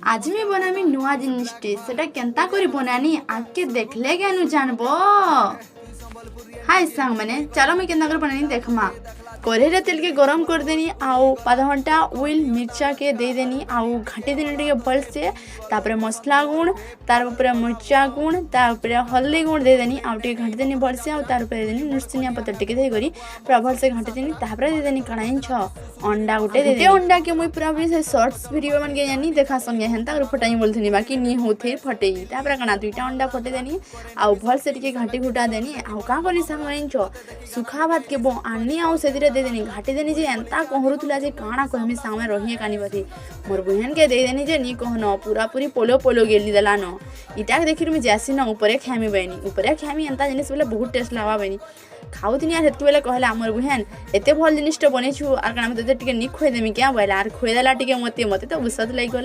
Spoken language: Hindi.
आज मैं बनामी नुआ जिनिसटे सेटा केंता करी बनानी आके देखले केनु जानबो। हाय सांग मैंने चलो मैं केंता कर बनानी देखमा। कढ़े तेल के गरम कर देनी आउ आधा घंटा ऑयल मिर्चा के दे देनी आउ घाटी देनी टे भल से तापर मसला गुण तार ऊपर मिर्चा गुण तापर हल्दी गुण दे देनी आउ टे घाटी देनी भल से आउ तार ऊपर दे देनी नुस्तिनिया पत्ता टिके दे करी पूरा भल से घाटी देनी तापर दे देनी कणाई छ अंडा गुटे दे दे अंडा के मुई पूरा भी से शॉर्ट्स वीडियो मन के यानी देखा संगे हेंता कर फटाई बोलथनी बाकी नी होथे फटेई तापर कणा दुईटा अंडा फटे देनी आउ भल से टिके घाटी घुटा देनी आउ का करी संग छ सुखा भात के बो आनी आउ से दे देनी घाटी देनी जे एंता कहरुला जे काଣା कहमी सामे रहिए कानी बथी मोर बहन के दे देनी जे नी कहनो पूरा पूरी पोलो पोलो गेली देला न इटा देखिर मी जासी न ऊपरे खामी बनी ऊपरे खामी एंता जिनिस बोले बहुत टेस्ट लावा बनी खाउथिनी यार हेतु बेले कहला मोर बहन एते भल जिनिस बनेछु आर काना मते टिके नी खोइ देमी क्या बोला आर खोइ देला टिके मते तो गुस्सा लई